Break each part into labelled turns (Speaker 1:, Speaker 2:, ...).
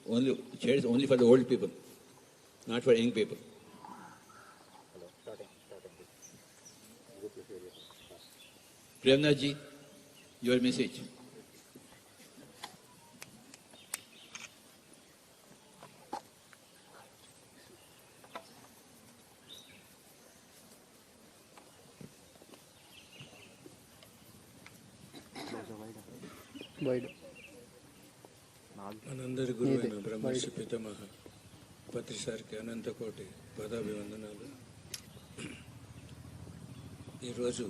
Speaker 1: only chairs only for the old people, not for young people. Premnath ji, your message.
Speaker 2: మనందరి గురువైన బ్రహ్మర్షి పితామహ పత్రి సార్కి అనంత కోటి పదాభివందనాలు. ఈరోజు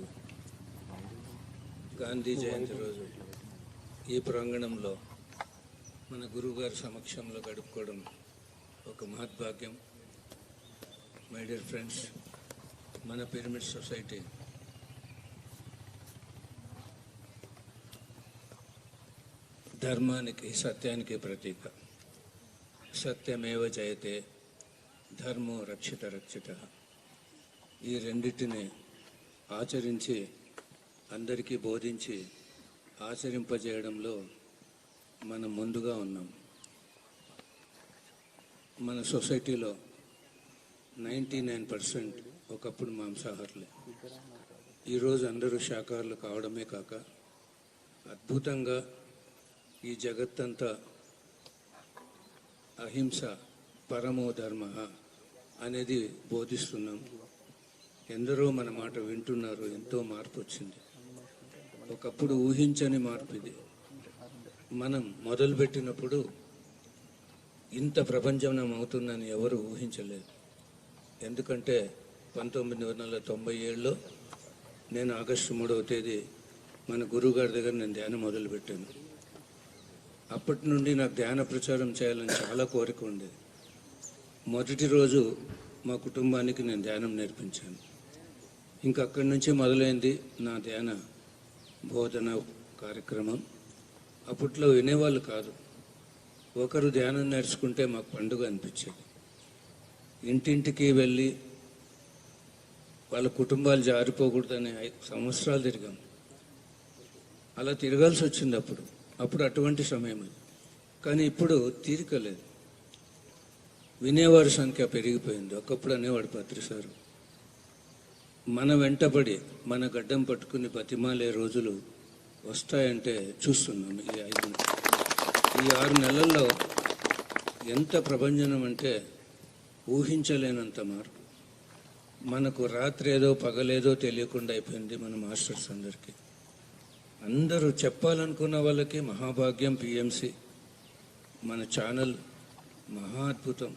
Speaker 2: గాంధీ జయంతి రోజు ఈ ప్రాంగణంలో మన గురువుగారి సమక్షంలో గడుపుకోవడం ఒక మహద్భాగ్యం. మై డియర్ ఫ్రెండ్స్, మన పిరమిడ్ సొసైటీ ధర్మానికి సత్యానికి ప్రతీక. సత్యమేవ జయతే, ధర్మో రక్షిత రక్షిత. ఈ రెండింటిని ఆచరించి అందరికీ బోధించి ఆచరింపజేయడంలో మనం ముందుగా ఉన్నాం. మన సొసైటీలో 99% ఒకప్పుడు మాంసాహారులే. ఈరోజు అందరూ శాకాహారులు కావడమే కాక అద్భుతంగా ఈ జగత్తంతా అహింస పరమో ధర్మ అనేది బోధిస్తున్నాం. ఎందరో మన మాట వింటున్నారు. ఎంతో మార్పు వచ్చింది. ఒకప్పుడు ఊహించని మార్పు ఇది. మనం మొదలుపెట్టినప్పుడు ఇంత ప్రపంచం అవుతుందని ఎవరు ఊహించలేదు. ఎందుకంటే 1997లో నేను ఆగస్టు 3వ తేదీ మన గురువుగారి దగ్గర నేను ధ్యానం మొదలుపెట్టాను. అప్పటి నుండి నాకు ధ్యాన ప్రచారం చేయాలని చాలా కోరిక ఉండేది. మొదటి రోజు మా కుటుంబానికి నేను ధ్యానం నేర్పించాను. ఇంకా అక్కడి నుంచి మొదలైంది నా ధ్యాన బోధన కార్యక్రమం. అప్పట్లో వినేవాళ్ళు కాదు. ఒకరు ధ్యానం నేర్చుకుంటే మాకు పండుగ అనిపించేది. ఇంటింటికి వెళ్ళి వాళ్ళ కుటుంబాలు జారిపోకూడదని 5 సంవత్సరాలు తిరిగాం. అలా తిరగాల్సి వచ్చింది అప్పుడు అటువంటి సమయం అది. కానీ ఇప్పుడు తీరిక లేదు. వినేవారి సంఖ్య పెరిగిపోయింది. ఒకప్పుడు అనేవాడు పత్రి సారు, మన వెంటబడి మన గడ్డం పట్టుకుని బతిమాలే రోజులు వస్తాయంటే చూస్తున్నాం. ఈ 6 నెలల్లో ఎంత ప్రభంజనం అంటే ఊహించలేనంత మార్పు. మనకు రాత్రి ఏదో పగలేదో తెలియకుండా అయిపోయింది మన మాస్టర్స్ అందరికీ. అందరూ చెప్పాలనుకున్న వాళ్ళకి మహాభాగ్యం. పిఎంసి మన ఛానల్ మహా అద్భుతం.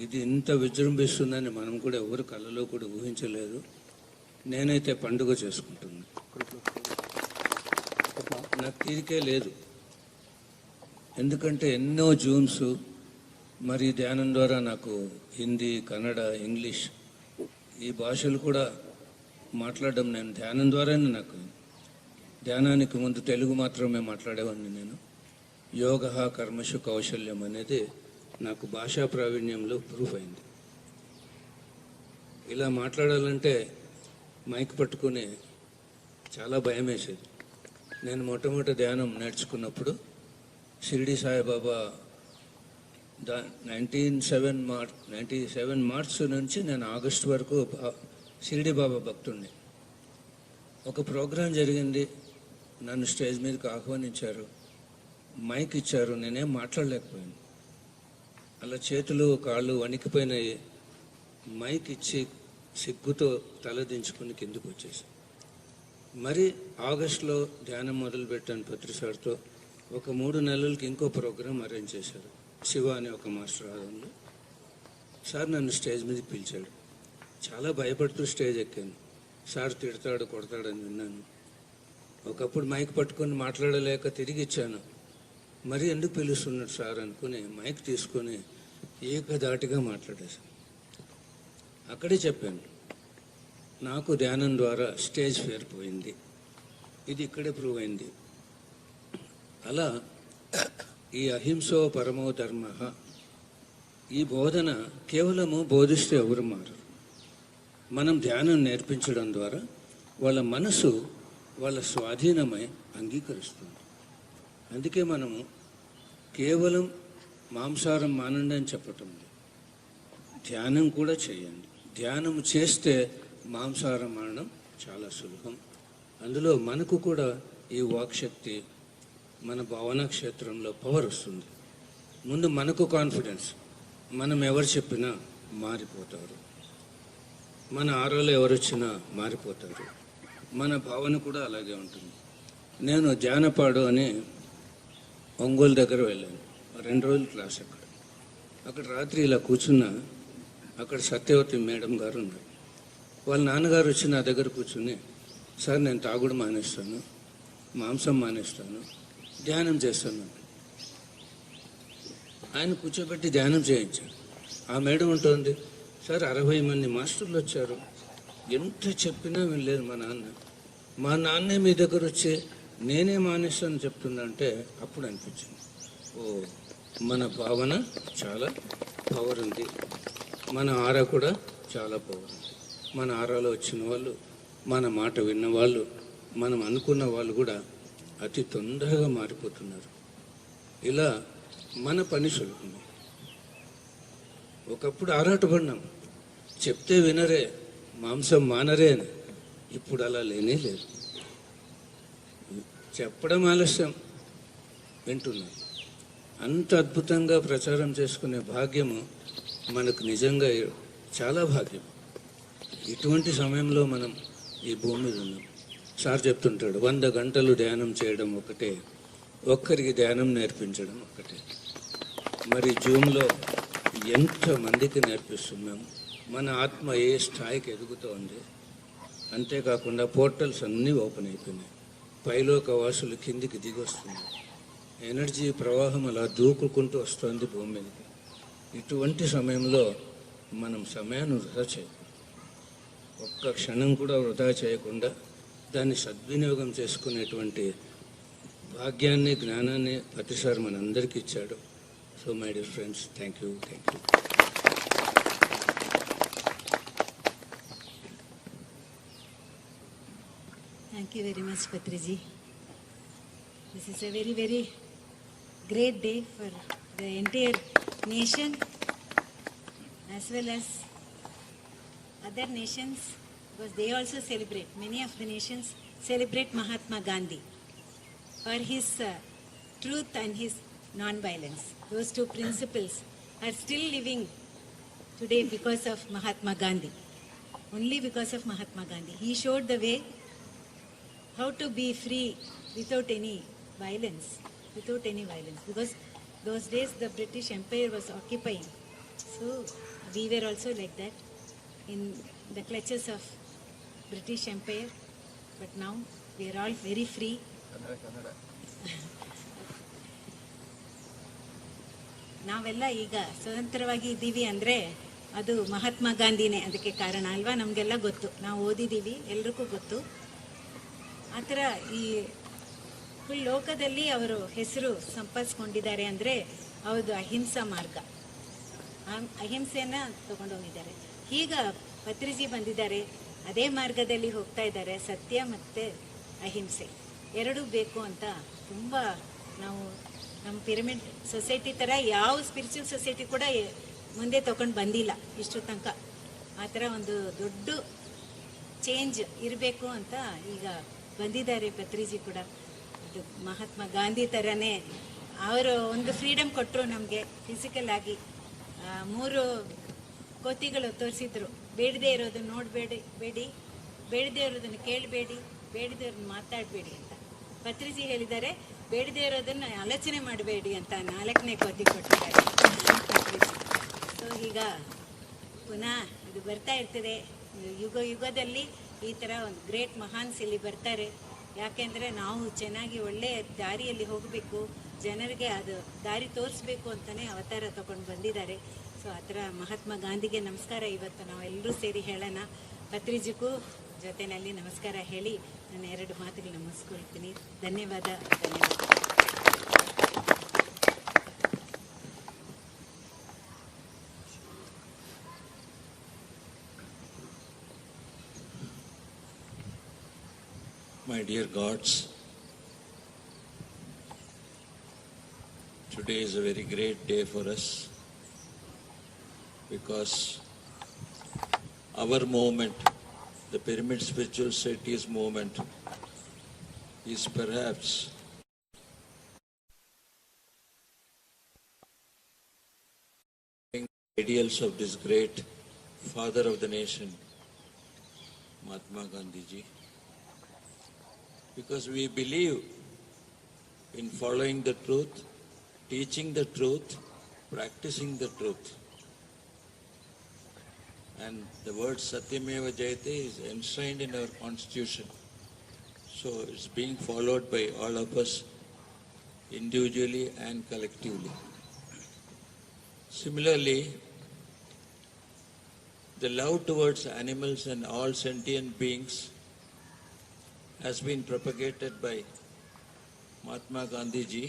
Speaker 2: ఇది ఇంత విజృంభిస్తుందని మనం కూడా ఎవరు కళ్ళలో కూడా ఊహించలేదు. నేనైతే పండుగ చేసుకుంటున్నాను. నాకు తీరికే లేదు. ఎందుకంటే ఎన్నో జూమ్స్, మరి ధ్యానం ద్వారా నాకు హిందీ, కన్నడ, ఇంగ్లీష్ ఈ భాషలు కూడా మాట్లాడడం నేను ధ్యానం ద్వారానే. నాకు ధ్యానానికి ముందు తెలుగు మాత్రమే మాట్లాడేవాడిని నేను. యోగ కర్మషు కౌశల్యం అనేది నాకు భాషా ప్రావీణ్యంలో ప్రూఫ్ అయింది. ఇలా మాట్లాడాలంటే మైక్ పట్టుకుని చాలా భయం వేసేది. నేను మొట్టమొదటి ధ్యానం నేర్చుకున్నప్పుడు షిరిడి సాయిబాబా 97 మార్చ్ నుంచి నేను ఆగస్టు వరకు షిరిడి బాబా భక్తుడిని. ఒక ప్రోగ్రాం జరిగింది. నన్ను స్టేజ్ మీదకి ఆహ్వానించారు, మైక్ ఇచ్చారు. నేనేం మాట్లాడలేకపోయాను. అలా చేతులు కాళ్ళు వణికిపోయినాయి. మైక్ ఇచ్చి సిగ్గుతో తలదించుకుని కిందకు వచ్చేసాను. మరి ఆగస్టులో ధ్యానం మొదలుపెట్టాను పత్రి సార్తో. ఒక 3 నెలలకి ఇంకో ప్రోగ్రాం అరేంజ్ చేశారు. శివ అనే ఒక మాస్టర్ ఆదంలో. సార్ నన్ను స్టేజ్ మీదకి పిలిచాడు. చాలా భయపడుతూ స్టేజ్ ఎక్కాను. సార్ తిడతాడు, కొడతాడని విన్నాను. ఒకప్పుడు మైక్ పట్టుకొని మాట్లాడలేక తిరిగి ఇచ్చాను. మరి ఎందుకు పిలుస్తున్నాడు సార్ అనుకుని మైక్ తీసుకొని ఏకధాటిగా మాట్లాడేశాను. అక్కడే చెప్పాను, నాకు ధ్యానం ద్వారా స్టేజ్ ఫియర్ పోయింది. ఇది ఇక్కడే ప్రూవ్ అయింది. అలా ఈ అహింసో పరమో ధర్మ ఈ బోధన కేవలము బోధిస్తే ఎవరు మారరు. మనం ధ్యానం నేర్పించడం ద్వారా వాళ్ళ మనసు వాళ్ళ స్వాధీనమై అంగీకరిస్తుంది. అందుకే మనము కేవలం మాంసాహారం మానండి అని చెప్పటం లేదు. ధ్యానం కూడా చేయండి. ధ్యానం చేస్తే మాంసాహారం మానడం చాలా సులభం. అందులో మనకు కూడా ఈ వాక్శక్తి, మన భావనా క్షేత్రంలో పవర్ వస్తుంది. ముందు మనకు కాన్ఫిడెన్స్, మనం ఎవరు చెప్పినా మారిపోతారు. మన ఆరోలో ఎవరు వచ్చినా మారిపోతారు. మన భావన కూడా అలాగే ఉంటుంది. నేను జానపాడు అని ఒంగోలు దగ్గర వెళ్ళాను. 2 రోజులు క్లాస్ అక్కడ రాత్రి ఇలా కూర్చున్నా. అక్కడ సత్యవతి మేడం గారు ఉన్నారు. వాళ్ళ నాన్నగారు వచ్చి నా దగ్గర కూర్చుని, సార్ నేను తాగుడు మానేస్తాను, మాంసం మానేస్తాను, ధ్యానం చేస్తాను. ఆయన కూర్చోబెట్టి ధ్యానం చేయించాడు. ఆ మేడం ఉంటుంది, సార్ 60 మంది మాస్టర్లు వచ్చారు, ఎంత చెప్పినా వినలేదు మా నాన్నే మీ దగ్గర వచ్చి నేనే మానేస్తాను చెప్తున్నా అంటే అప్పుడు అనిపించింది, ఓ మన భావన చాలా పవర్ ఉంది, మన ఆరా కూడా చాలా పవర్ ఉంది. మన ఆరాలో వచ్చిన వాళ్ళు, మన మాట విన్న వాళ్ళు, మనం అనుకున్న వాళ్ళు కూడా అతి తొందరగా మారిపోతున్నారు. ఇలా మన పని సులభం. ఒకప్పుడు ఆరాటపడినాం, చెప్తే వినరే, మాంసం మానరే అని. ఇప్పుడు అలా లేనే లేదు. చెప్పడం ఆలస్యం, వింటున్నాం. అంత అద్భుతంగా ప్రచారం చేసుకునే భాగ్యము మనకు నిజంగా చాలా భాగ్యం. ఇటువంటి సమయంలో మనం ఈ భూమి మీద ఉన్నాం. సార్ చెప్తుంటాడు, 100 గంటలు ధ్యానం చేయడం ఒకటే, ఒక్కరికి ధ్యానం నేర్పించడం ఒకటే. మరి జూమ్లో ఎంతమందికి నేర్పిస్తున్నాం. మన ఆత్మ ఏ స్థాయికి ఎదుగుతోంది. అంతేకాకుండా పోర్టల్స్ అన్నీ ఓపెన్ అయిపోయినాయి. పైలోక వాసులు కిందికి దిగి వస్తున్నారు. ఎనర్జీ ప్రవాహం అలా దూకుకుంటూ వస్తుంది భూమి మీదకి. ఇటువంటి సమయంలో మనం సమయాన్ని వృధా చేయకూడదు. ఒక్క క్షణం కూడా వృధా చేయకుండా దాన్ని సద్వినియోగం చేసుకునేటువంటి భాగ్యాన్ని, జ్ఞానాన్ని ప్రతిసారి మనందరికీ ఇచ్చాడు. So my dear friends, thank you.
Speaker 3: Thank you very much, Patriji. This is a very, very great day for the entire nation as well as other nations, because they also celebrate, many of the nations celebrate Mahatma Gandhi for his truth and his non-violence. Those two principles are still living today because of Mahatma Gandhi. Only because of Mahatma Gandhi. He showed the way how to be free without any violence, because those days the British Empire was occupying. So we were also like that, in the clutches of British Empire, but now we are all very free. ನಾವೆಲ್ಲ ಈಗ ಸ್ವತಂತ್ರವಾಗಿ ಇದ್ದೀವಿ ಅಂದರೆ ಅದು ಮಹಾತ್ಮ ಗಾಂಧಿನೇ ಅದಕ್ಕೆ ಕಾರಣ ಅಲ್ವಾ? ನಮಗೆಲ್ಲ ಗೊತ್ತು, ನಾವು ಓದಿದ್ದೀವಿ, ಎಲ್ರಿಗೂ ಗೊತ್ತು. ಆ ಥರ ಈ ಫುಲ್ ಲೋಕದಲ್ಲಿ ಅವರು ಹೆಸರು ಸಂಪಾದಿಸ್ಕೊಂಡಿದ್ದಾರೆ ಅಂದರೆ ಹೌದು, ಅಹಿಂಸಾ ಮಾರ್ಗ, ಅಹಿಂಸೆಯನ್ನು ತಗೊಂಡೋಗಿದ್ದಾರೆ. ಈಗ ಪತ್ರಿಜಿ ಬಂದಿದ್ದಾರೆ, ಅದೇ ಮಾರ್ಗದಲ್ಲಿ ಹೋಗ್ತಾ ಇದ್ದಾರೆ. ಸತ್ಯ ಮತ್ತು ಅಹಿಂಸೆ ಎರಡೂ ಬೇಕು ಅಂತ ತುಂಬ ನಾವು ನಮ್ಮ ಪಿರಮಿಡ್ ಸೊಸೈಟಿ ಥರ ಯಾವ ಸ್ಪಿರಿಚುವಲ್ ಸೊಸೈಟಿ ಕೂಡ ಮುಂದೆ ತಗೊಂಡು ಬಂದಿಲ್ಲ ಇಷ್ಟು ತನಕ. ಆ ಥರ ಒಂದು ದೊಡ್ಡ ಚೇಂಜ್ ಇರಬೇಕು ಅಂತ ಈಗ ಬಂದಿದ್ದಾರೆ ಪತ್ರಿಜಿ ಕೂಡ. ಇದು ಮಹಾತ್ಮ ಗಾಂಧಿ ಥರನೇ ಅವರು ಒಂದು ಫ್ರೀಡಮ್ ಕೊಟ್ಟರು ನಮಗೆ ಫಿಸಿಕಲ್ ಆಗಿ. 3 ಕೋತಿಗಳು ತೋರಿಸಿದ್ರು, ಬೇಡದೇ ಇರೋದನ್ನ ನೋಡಬೇಡಿ, ಬೇಡದೇ ಇರೋದನ್ನು ಕೇಳಬೇಡಿ, ಬೇಡದೇವ್ರನ್ನ ಮಾತಾಡಬೇಡಿ ಅಂತ. ಪತ್ರಿಜಿ ಹೇಳಿದ್ದಾರೆ, ಬೇಡದೇ ಇರೋದನ್ನು ಆಲೋಚನೆ ಮಾಡಬೇಡಿ ಅಂತ 4ನೇ ಕೋತಿ ಕೊಟ್ಟಿದ್ದಾರೆ ಪತ್ರಿಜಿ. ಸೊ ಈಗ ಪುನಃ ಇದು ಬರ್ತಾ ಇರ್ತದೆ. ಯುಗದಲ್ಲಿ ಈ ಥರ ಒಂದು ಗ್ರೇಟ್ ಮಹಾನ್ಸ್ ಇಲ್ಲಿ ಬರ್ತಾರೆ. ಯಾಕೆಂದರೆ ನಾವು ಚೆನ್ನಾಗಿ ಒಳ್ಳೆಯ ದಾರಿಯಲ್ಲಿ ಹೋಗಬೇಕು, ಜನರಿಗೆ ಅದು ದಾರಿ ತೋರಿಸ್ಬೇಕು ಅಂತಲೇ ಅವತಾರ ತಗೊಂಡು ಬಂದಿದ್ದಾರೆ. ಸೊ ಆ ಥರ ಮಹಾತ್ಮ ಗಾಂಧಿಗೆ ನಮಸ್ಕಾರ ಇವತ್ತು ನಾವೆಲ್ಲರೂ ಸೇರಿ ಹೇಳೋಣ. ಪತ್ರಿಜಿಗೂ ಜೊತೆಯಲ್ಲಿ ನಮಸ್ಕಾರ ಹೇಳಿ ನಾನು 2 ಮಾತುಗಳು ನಮಸ್ಕೊಳ್ತೀನಿ. ಧನ್ಯವಾದ.
Speaker 1: My dear gods,
Speaker 4: Today is a very great day for us because our movement, the Pyramid Spiritual Society's movement, is perhaps ideals of this great father of the nation, Mahatma Gandhi ji, because we believe in following the truth, teaching the truth, practicing the truth. And the word Satyameva Jayate is enshrined in our constitution. So it's being followed by all of us individually and collectively. Similarly, the love towards animals and all sentient beings has been propagated by Mahatma Gandhi ji,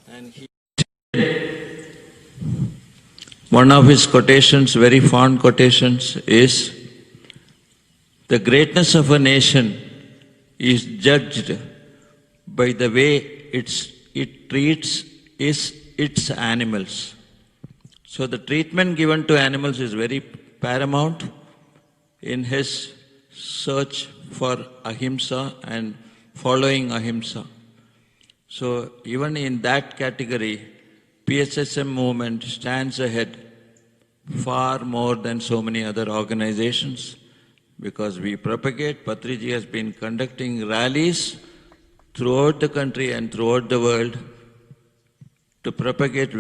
Speaker 4: and one of his quotations, very fond quotations, is the greatness of a nation is judged by the way it treats its animals. So the treatment given to animals is very paramount in his search for ahimsa and following ahimsa. So even in that category, PSSM movement stands ahead far more than so many other organizations because we propagate. Patriji has been conducting rallies throughout the country and throughout the world to propagate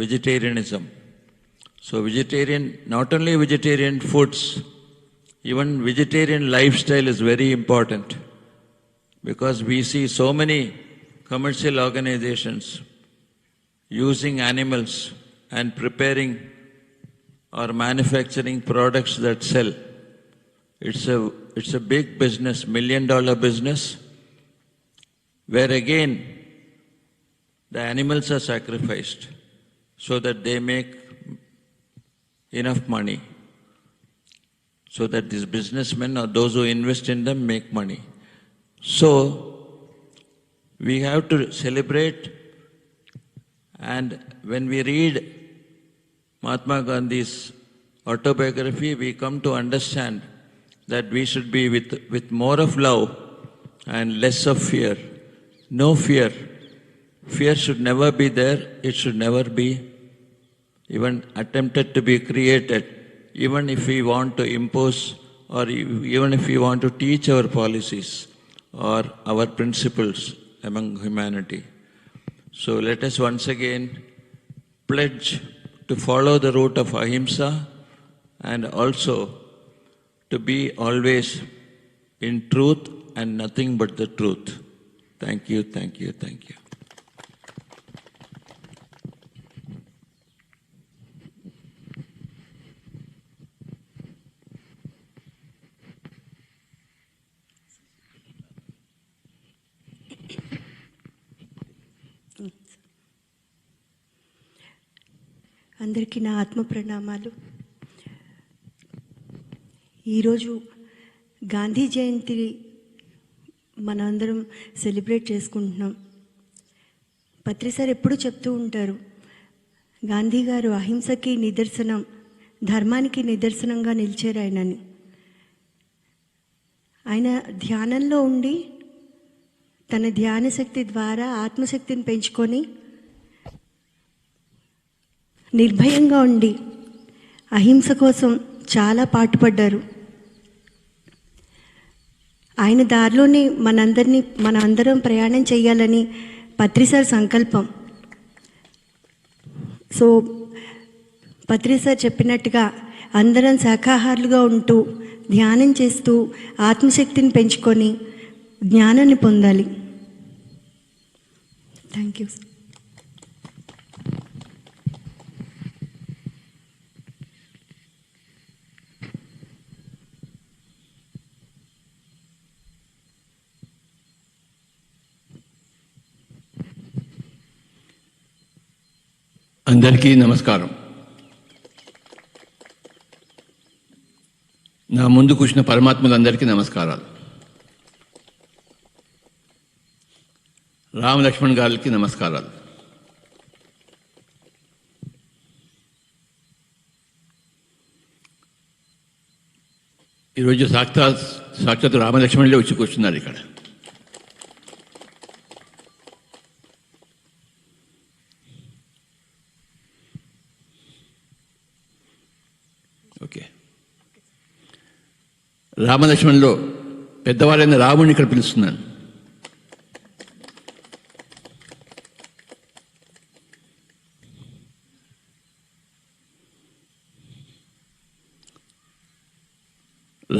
Speaker 4: vegetarianism. So not only vegetarian foods, even vegetarian lifestyle is very important because we see so many commercial organizations using animals and preparing or manufacturing products that sell. It's a big business, $1 million business, where again the animals are sacrificed so that they make enough money, so that these businessmen or those who invest in them make money. So we have to celebrate, and when we read Mahatma Gandhi's autobiography, we come to understand that we should be with more of love and less of fear. No fear. Fear should never be there. It should never be even attempted to be created, even if we want to impose or even if we want to teach our policies or our principles among humanity. So let us once again pledge to follow the route of ahimsa and also to be always in truth and nothing but the truth. Thank you, thank you, thank you.
Speaker 5: అందరికీ నా ఆత్మ ప్రణామాలు. ఈరోజు గాంధీ జయంతి మనందరం celebrate చేసుకుంటున్నాం. పత్రి sir ఎప్పుడూ చెప్తూ ఉంటారు, గాంధీ గారు అహింసకి నిదర్శనం, ధర్మానికి నిదర్శనంగా నిలిచారు ఆయనని. ఆయన ధ్యానంలో ఉండి తన ధ్యాన శక్తి ద్వారా ఆత్మశక్తిని పెంచుకొని నిర్భయంగా ఉండి అహింస కోసం చాలా పాటుపడ్డారు. ఆయన దారిలోనే మనందరం ప్రయాణం చేయాలని పత్రి సార్ సంకల్పం. సో పత్రి సార్ చెప్పినట్టుగా అందరం శాఖాహారులుగా ఉంటూ ధ్యానం చేస్తూ ఆత్మశక్తిని పెంచుకొని జ్ఞానాన్ని పొందాలి. Thank you.
Speaker 6: అందరికీ నమస్కారం. నా ముందు కూర్చున్న పరమాత్మలందరికీ నమస్కారాలు. రామ లక్ష్మణ్ గారికి నమస్కారాలు. ఈరోజు సాక్షాత్ రామలక్ష్మణులే వచ్చి కూర్చున్నారు ఇక్కడ. ఓకే, రామలక్ష్మణులో పెద్దవారైన రాముడిని ఇక్కడ పిలుస్తున్నాను.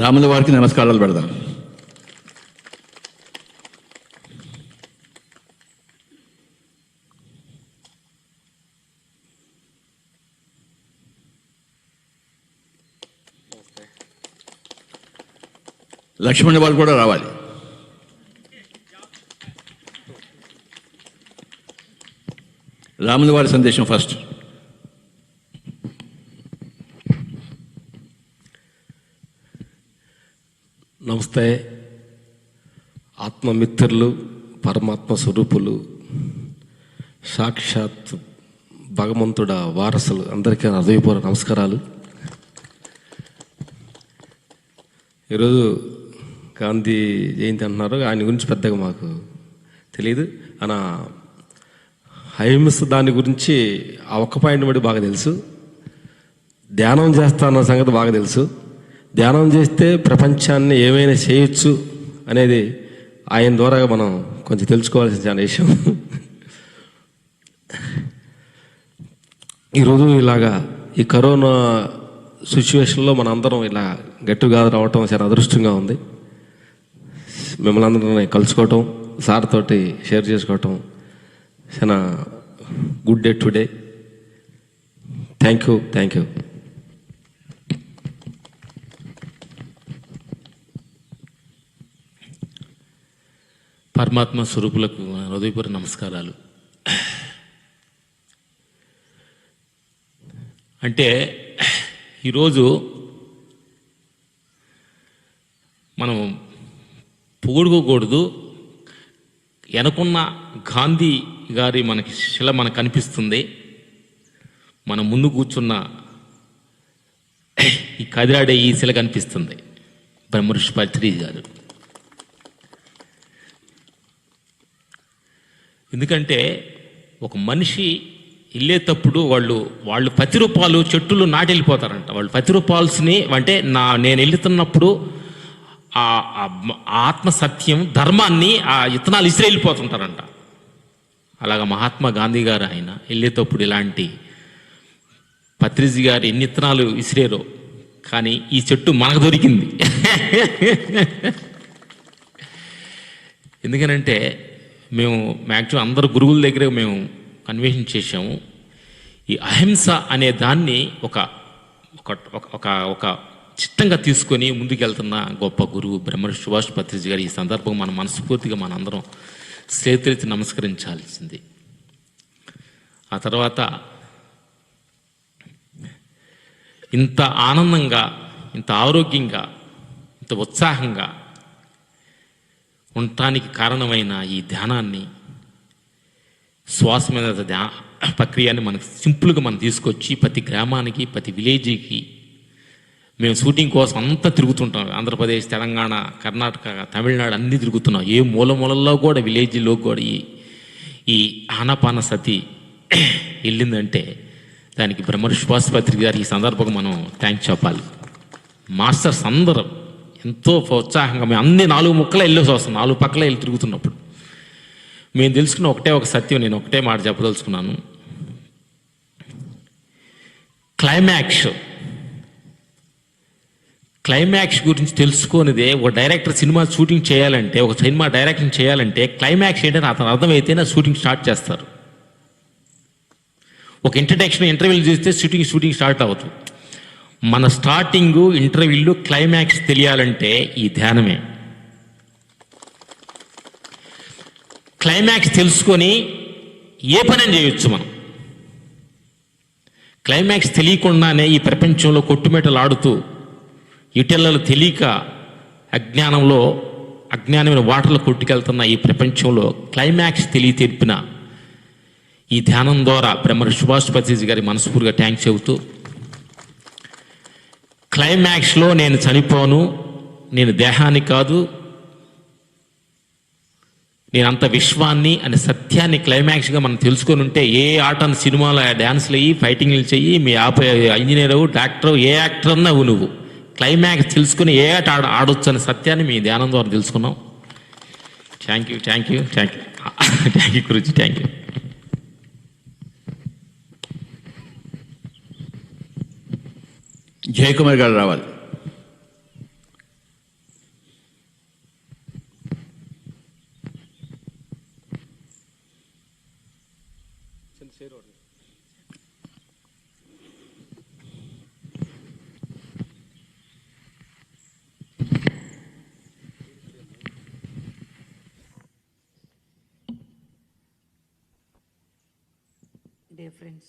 Speaker 6: రాముల వారికి నమస్కారాలు పెడదాం. లక్ష్మణ్ వాళ్ళు కూడా రావాలి. రాముల వారి సందేశం ఫస్ట్.
Speaker 7: నమస్తే. ఆత్మమిత్రులు, పరమాత్మ స్వరూపులు, సాక్షాత్ భగవంతుడ వారసులు అందరికీ హృదయపూర్వక నమస్కారాలు. ఈరోజు గాంధీ జయంతి అంటున్నారు, ఆయన గురించి పెద్దగా మాకు తెలియదు. ఆయన అహింస దాని గురించి ఆ ఒక్క పాయింట్ బట్టి బాగా తెలుసు. ధ్యానం చేస్తాన్న సంగతి బాగా తెలుసు. ధ్యానం చేస్తే ప్రపంచాన్ని ఏమైనా చేయొచ్చు అనేది ఆయన ద్వారా మనం కొంచెం తెలుసుకోవాల్సిన చాలా విషయం. ఈరోజు ఇలాగా ఈ కరోనా సిచ్యువేషన్లో మన అందరం ఇలా గట్టిగా రావటం చాలా అదృష్టంగా ఉంది. మిమ్మల్ని అందరినీ కలుసుకోవటం, సార్ తోటి షేర్ చేసుకోవటం చాలా good day today. Thank you.
Speaker 8: పరమాత్మ స్వరూపులకు హృదయపూర్వక నమస్కారాలు. అంటే ఈరోజు మనం పొగుడుకోకూడదు. వెనకున్న గాంధీ గారి మనకి శిల మనకు కనిపిస్తుంది. మన ముందు కూర్చున్న ఈ కదిలాడే ఈ శిల కనిపిస్తుంది, బ్రహ్మర్షి పత్రిజీ గారు. ఎందుకంటే ఒక మనిషి వెళ్ళేటప్పుడు వాళ్ళు ప్రతిరూపాలు చెట్టులు నాటి వెళ్ళిపోతారంట. వాళ్ళు ప్రతిరూపాల్సిని అంటే నేను వెళ్తున్నప్పుడు ఆ ఆత్మ సత్యం ధర్మాన్ని ఆ ఇత్తనాలు ఇసిరి వెళ్ళిపోతుంటారంట. అలాగా మహాత్మా గాంధీ గారు ఆయన వెళ్ళేటప్పుడు ఇలాంటి పత్రిజీ గారు ఎన్ని ఇత్తనాలు ఇసిరేరో, కానీ ఈ చెట్టు మనకు దొరికింది. ఎందుకనంటే మేము మ్యాక్సిమం అందరు గురువుల దగ్గర మేము అన్వేషణ చేశాము. ఈ అహింస అనే దాన్ని ఒక చిత్తంగా తీసుకొని ముందుకెళ్తున్న గొప్ప గురువు బ్రహ్మర్షి సుభాష్ పత్రిజీ గారు. ఈ సందర్భంగా మనం మనస్ఫూర్తిగా మనందరం చేతులెత్తి నమస్కరించాల్సింది. ఆ తర్వాత ఇంత ఆనందంగా, ఇంత ఆరోగ్యంగా, ఇంత ఉత్సాహంగా ఉండటానికి కారణమైన ఈ ధ్యానాన్ని, శ్వాస మీద ప్రక్రియని మనకు సింపుల్గా మనం తీసుకొచ్చి ప్రతి గ్రామానికి, ప్రతి విలేజ్కి మేము షూటింగ్ కోసం అంతా తిరుగుతుంటాం. ఆంధ్రప్రదేశ్, తెలంగాణ, కర్ణాటక, తమిళనాడు అన్నీ తిరుగుతున్నాం. ఏ మూలలో కూడా విలేజ్లో కూడా ఈ ఆనాపాన సతి వెళ్ళిందంటే దానికి బ్రహ్మర్షి సుభాష్ పత్రిజీ గారు ఈ సందర్భంగా మనం థ్యాంక్స్ చెప్పాలి. మాస్టర్స్ అందరం ఎంతో ప్రోత్సాహంగా మేము అన్ని 4 ముక్కలు వెళ్ళేసి వస్తాం. 4 పక్కల వెళ్ళి తిరుగుతున్నప్పుడు మేము తెలుసుకున్న ఒక సత్యం, నేను ఒకటే మాట చెప్పదలుచుకున్నాను. క్లైమాక్స్ గురించి తెలుసుకునేదే ఒక డైరెక్టర్ సినిమా షూటింగ్ చేయాలంటే, ఒక సినిమా డైరెక్షన్ చేయాలంటే క్లైమాక్స్ ఏంటని అతను అర్థమైతేనే షూటింగ్ స్టార్ట్ చేస్తారు. ఒక ఇంట్రడక్షన్ ఇంటర్వ్యూలు చేస్తే షూటింగ్ స్టార్ట్ అవుతుంది. మన స్టార్టింగు, ఇంటర్వ్యూలు, క్లైమాక్స్ తెలియాలంటే ఈ ధ్యానమే. క్లైమాక్స్ తెలుసుకొని ఏ పని చేయొచ్చు మనం. క్లైమాక్స్ తెలియకుండానే ఈ ప్రపంచంలో కొట్టుమెటలాడుతూ ఇటెల్లలు తెలియక అజ్ఞానమైన వాటర్లో కొట్టుకెళ్తున్న ఈ ప్రపంచంలో క్లైమాక్స్ తెలియతెరిపిన ఈ ధ్యానం ద్వారా బ్రహ్మర్షి సుభాష్ పత్రిజీ గారి మనస్ఫూర్తిగా థ్యాంక్స్ చెబుతూ, క్లైమాక్స్లో నేను చనిపోను, నేను దేహాన్ని కాదు, నేను అంత విశ్వాన్ని అనే సత్యాన్ని క్లైమాక్స్గా మనం తెలుసుకొని ఉంటే ఏ ఆట సినిమాలో డ్యాన్స్లు అయ్యి ఫైటింగ్లు చెయ్యి, మీ ఇంజనీర్ డాక్టర్ ఏ యాక్టర్ అన్నా నువ్వు క్లైమాక్స్ తెలుసుకుని ఏ ఆట ఆడొచ్చు అనే సత్యాన్ని మీ ధ్యానం ద్వారా తెలుసుకున్నాం. Thank you Guruji, thank you.
Speaker 6: Jayakumar గారు రావాలి.
Speaker 9: Dear friends,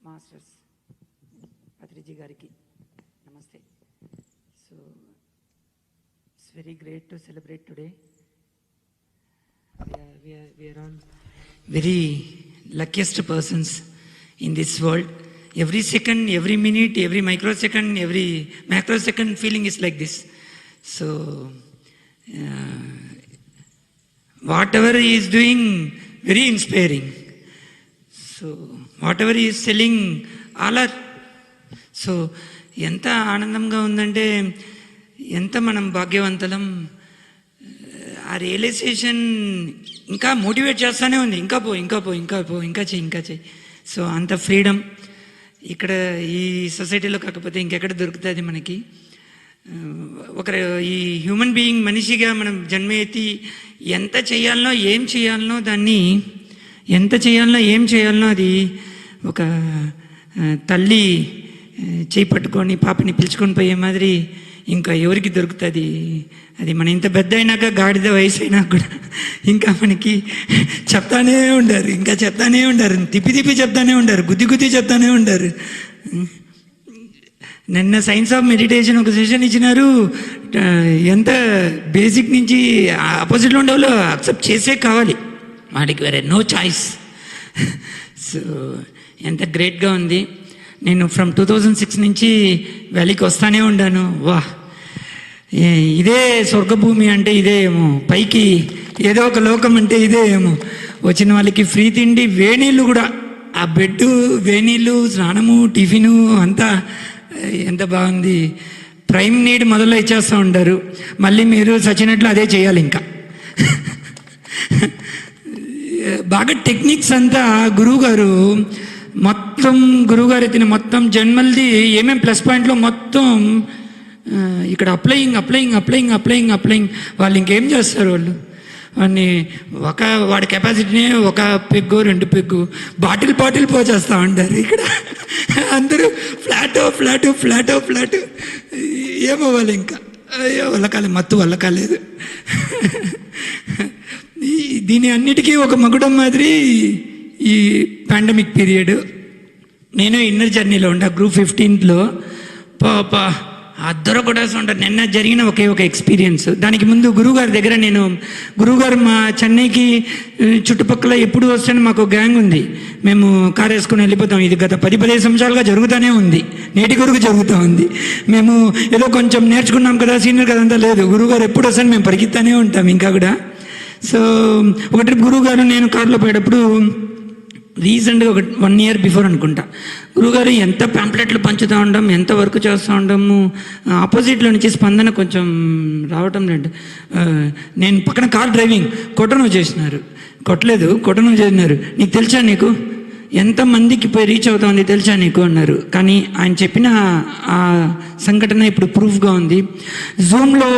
Speaker 9: masters, Patriji Gariki, namaste. So, it's very great to celebrate today. We are all very luckiest persons in this world. Every second, every minute, every microsecond, every macrosecond feeling is like this. So, whatever he is doing, very inspiring. So, whatever he is selling, all are. So, ఎంత ఆనందంగా ఉందంటే, ఎంత మనం భాగ్యవంతులం. ఆ realisation ఇంకా motivate చేస్తూనే ఉంది, ఇంకా చేయి. సో అంత ఫ్రీడమ్ ఇక్కడ ఈ సొసైటీలో కాకపోతే ఇంకెక్కడ దొరుకుతుంది మనకి. ఈ హ్యూమన్ బీయింగ్ మనిషిగా మనం జన్మ ఎత్తి ఎంత చేయాలనో ఏం చేయాలనో అది ఒక తల్లి చేయి పట్టుకొని పాపని పిలుచుకొని పోయే మాదిరి ఇంకా ఎవరికి దొరుకుతుంది. అది మన ఇంత పెద్ద అయినాక, గాడిద వయసు అయినా కూడా ఇంకా మనకి చెప్తానే ఉండారు, తిప్పి చెప్తానే ఉండారు, గుద్ది చెప్తానే ఉండారు. నిన్న సైన్స్ ఆఫ్ మెడిటేషన్ ఒక సెషన్ ఇచ్చినారు. ఎంత బేసిక్ నుంచి ఆపోజిట్లో ఉండేవాళ్ళు అక్సెప్ట్ చేసే కావాలి, వాడికి వేరే నో చాయిస్. సో ఎంత గ్రేట్గా ఉంది. నేను ఫ్రమ్ 2006 నుంచి వ్యాలీకి వస్తానే ఉన్నాను. ఇదే స్వర్గభూమి అంటే ఇదే ఏమో, పైకి ఏదో ఒక లోకం అంటే ఇదే ఏమో. వచ్చిన వాళ్ళకి ఫ్రీ తిండి, వేణీళ్ళు కూడా, ఆ బెడ్, వేణీళ్ళు, స్నానము, టిఫిను అంతా ఎంత బాగుంది. ప్రైమ్ నీడ్ మొదల్లో ఇచ్చేస్తూ ఉంటారు, మళ్ళీ మీరు సచ్చినట్లు అదే చేయాలి. ఇంకా బాగా టెక్నిక్స్ అంతా గురువుగారు ఎత్తిన మొత్తం జన్మల్ది ఏమేం ప్లస్ పాయింట్లో మొత్తం ఇక్కడ అప్లయింగ్. వాళ్ళు ఇంకేం చేస్తారు, వాడి కెపాసిటీనే ఒక పెగ్గు 2 పెగ్గు బాటిల్ పోచేస్తూ ఉంటారు. ఇక్కడ అందరూ ఫ్లాట్ ఏమో వాళ్ళు ఇంకా మత్తు వల్ల కాలేదు. దీని అన్నిటికీ ఒక మగుడం మాదిరి ఈ పాండమిక్ పీరియడ్. నేను ఇన్నర్ జర్నీలో ఉండా, గ్రూప్ 15లో. అద్దరు కూడా ఉంటారు. నిన్న జరిగిన ఒక ఎక్స్పీరియన్స్. దానికి ముందు గురువుగారి దగ్గర గురువుగారు మా చెన్నైకి చుట్టుపక్కల ఎప్పుడు వస్తే మాకు గ్యాంగ్ ఉంది, మేము కారు వేసుకుని వెళ్ళిపోతాం. ఇది గత 10-15 సంవత్సరాలుగా జరుగుతూనే ఉంది, నేటి కొరకు జరుగుతూ ఉంది. మేము ఏదో కొంచెం నేర్చుకున్నాం కదా, సీనియర్ కదా అంతా లేదు. గురువుగారు ఎప్పుడు వస్తే మేము పరిగెత్తానే ఉంటాం ఇంకా కూడా. సో ఒక ట్రిప్ గురువుగారు నేను కారులో పోయేటప్పుడు, రీసెంట్గా 1 year బిఫోర్ అనుకుంటా, గురువుగారు ఎంత ప్యాంప్లెట్లు పంచుతూ ఉంటాం, ఎంత వర్క్ చేస్తూ ఉంటాము. ఆపోజిట్లో నుంచి స్పందన కొంచెం రావటం లేదు. నేను పక్కన కార్ డ్రైవింగ్, కొట్టను చేసినారు. నీకు తెలుసా, నీకు ఎంతమందికి పోయి రీచ్ అవుతుంది తెలుసా నీకు అన్నారు. కానీ ఆయన చెప్పిన ఆ సంఘటన ఇప్పుడు ప్రూఫ్గా ఉంది. జూమ్లో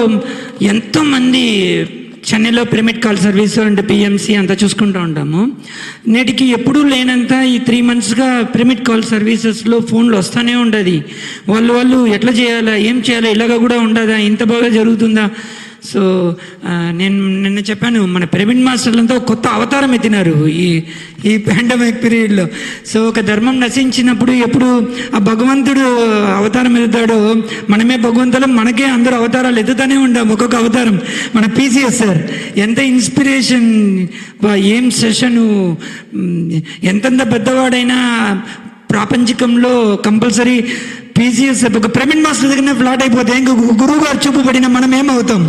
Speaker 9: ఎంతోమంది, చెన్నైలో pyramid call service and PMC అంతా చూసుకుంటూ ఉంటాము. నేటికి ఎప్పుడూ లేనంత ఈ 3 monthsగా పిరమిడ్ కాల్ సర్వీసెస్లో ఫోన్లు వస్తూనే ఉండదు. వాళ్ళు ఎట్లా చేయాలా, ఏం చేయాలా, ఇలాగా కూడా ఉండదా, ఇంత బాగా జరుగుతుందా. సో నేను నిన్న చెప్పాను, మన పిరమిడ్ మాస్టర్లంతా ఒక కొత్త అవతారం ఎత్తినారు ఈ పాండమిక్ పీరియడ్లో. సో ఒక ధర్మం నశించినప్పుడు ఎప్పుడు ఆ భగవంతుడు అవతారం ఎత్తుతాడో, మనమే భగవంతులం, మనకే అందరూ అవతారాలు ఎత్తుతానే ఉంటాం, ఒక్కొక్క అవతారం. మన PCS సార్ ఎంత ఇన్స్పిరేషన్, ఏం సెషను. ఎంతంత పెద్దవాడైనా ప్రాపంచికంలో కంపల్సరీ పీసీఎస్ ఒక ప్రవీణ్ మాస్టర్ దగ్గరనే ఫ్లాట్ అయిపోతే ఇంక గురువు గారు చూపు పడిన మనం ఏమవుతాం?